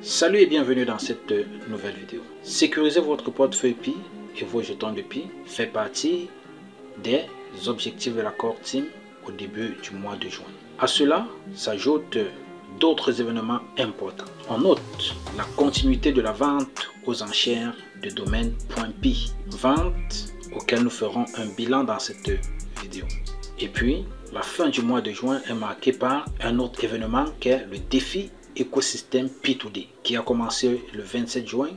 Salut et bienvenue dans cette nouvelle vidéo. Sécuriser votre portefeuille Pi et vos jetons de Pi fait partie des objectifs de la Core Team au début du mois de juin. À cela s'ajoutent d'autres événements importants. On note la continuité de la vente aux enchères de domaine .pi, vente auquel nous ferons un bilan dans cette vidéo. Et puis, la fin du mois de juin est marquée par un autre événement qui est le défi écosystème P2D qui a commencé le 27 juin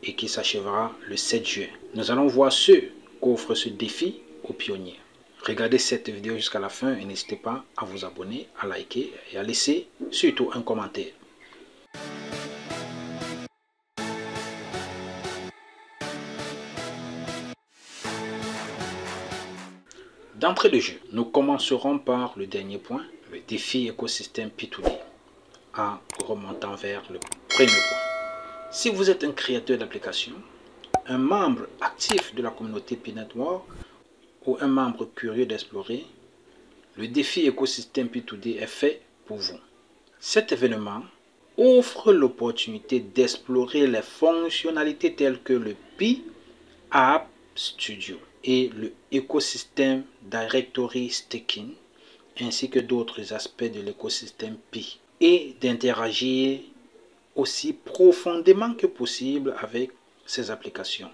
et qui s'achèvera le 7 juin. Nous allons voir ce qu'offre ce défi aux pionniers. Regardez cette vidéo jusqu'à la fin et n'hésitez pas à vous abonner, à liker et à laisser surtout un commentaire. D'entrée de jeu, nous commencerons par le dernier point, le défi écosystème P2D, en remontant vers le premier point. Si vous êtes un créateur d'application, un membre actif de la communauté Pi Network ou un membre curieux d'explorer, le défi écosystème P2D est fait pour vous. Cet événement offre l'opportunité d'explorer les fonctionnalités telles que le Pi App Studio et le écosystème Directory Staking, ainsi que d'autres aspects de l'écosystème Pi, et d'interagir aussi profondément que possible avec ces applications.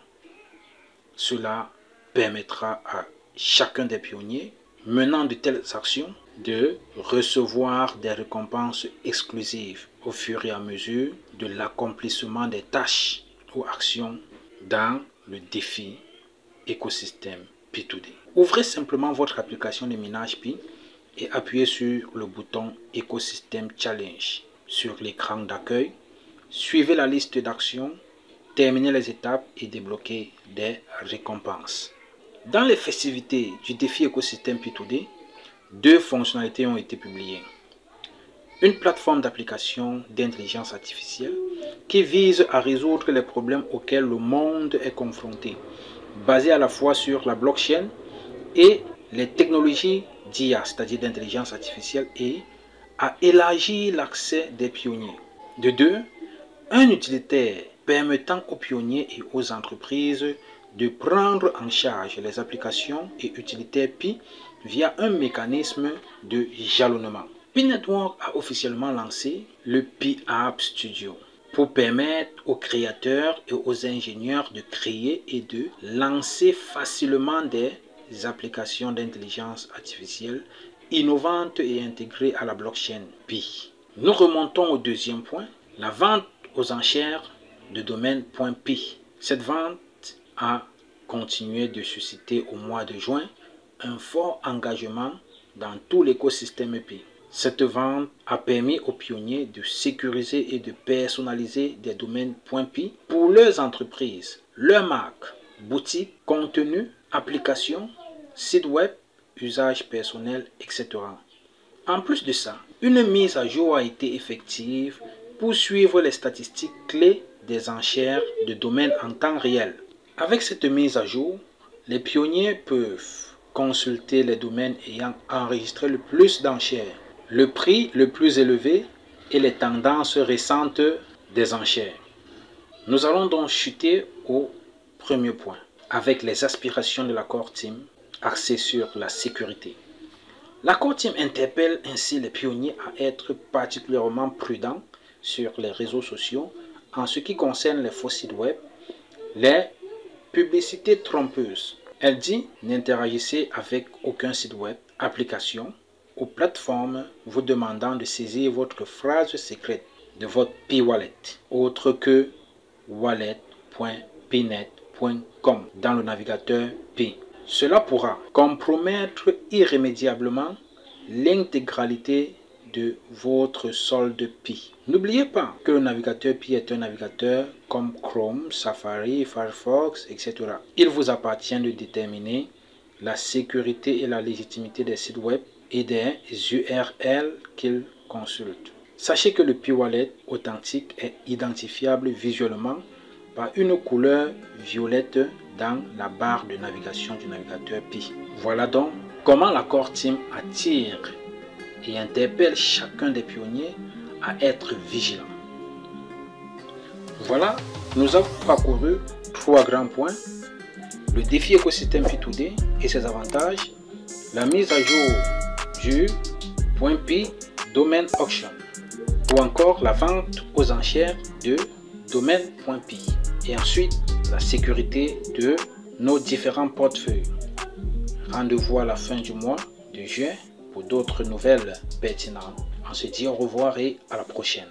Cela permettra à chacun des pionniers menant de telles actions de recevoir des récompenses exclusives au fur et à mesure de l'accomplissement des tâches ou actions dans le défi écosystème P2D. Ouvrez simplement votre application de minage Pi et appuyez sur le bouton Écosystème Challenge sur l'écran d'accueil. Suivez la liste d'actions, terminez les étapes et débloquez des récompenses. Dans les festivités du défi écosystème P2D, deux fonctionnalités ont été publiées. Une plateforme d'application d'intelligence artificielle qui vise à résoudre les problèmes auxquels le monde est confronté, basée à la fois sur la blockchain et les technologies d'IA, c'est-à-dire d'intelligence artificielle, et à élargir l'accès des pionniers. De deux, un utilitaire permettant aux pionniers et aux entreprises de prendre en charge les applications et utilitaires Pi via un mécanisme de jalonnement. Pi Network a officiellement lancé le Pi App Studio pour permettre aux créateurs et aux ingénieurs de créer et de lancer facilement des applications d'intelligence artificielle innovantes et intégrées à la blockchain Pi. Nous remontons au deuxième point, la vente aux enchères de domaine .pi. Cette vente a continué de susciter au mois de juin un fort engagement dans tout l'écosystème Pi. Cette vente a permis aux pionniers de sécuriser et de personnaliser des domaines .pi pour leurs entreprises, leurs marques, boutiques, contenus, applications, sites web, usages personnels, etc. En plus de ça, une mise à jour a été effective pour suivre les statistiques clés des enchères de domaines en temps réel. Avec cette mise à jour, les pionniers peuvent consulter les domaines ayant enregistré le plus d'enchères, le prix le plus élevé et les tendances récentes des enchères. Nous allons donc chuter au premier point, avec les aspirations de la Core Team axées sur la sécurité. La Core Team interpelle ainsi les pionniers à être particulièrement prudents sur les réseaux sociaux en ce qui concerne les faux sites web, les publicités trompeuses. Elle dit: n'interagissez avec aucun site web, application ou plateforme vous demandant de saisir votre phrase secrète de votre Pi Wallet, autre que wallet.pinet.com dans le navigateur Pi. Cela pourra compromettre irrémédiablement l'intégralité de votre solde Pi. N'oubliez pas que le navigateur Pi est un navigateur comme Chrome, Safari, Firefox, etc. Il vous appartient de déterminer la sécurité et la légitimité des sites web et des URL qu'ils consultent. Sachez que le Pi Wallet authentique est identifiable visuellement par une couleur violette dans la barre de navigation du navigateur Pi. Voilà donc comment la Core Team attire et interpelle chacun des pionniers à être vigilant. Voilà, nous avons parcouru 3 grands points: le défi écosystème P2D et ses avantages, la mise à jour du .py domain auction, ou encore la vente aux enchères de domaine.py, et ensuite la sécurité de nos différents portefeuilles. Rendez-vous à la fin du mois de juin pour d'autres nouvelles pertinentes. On se dit au revoir et à la prochaine.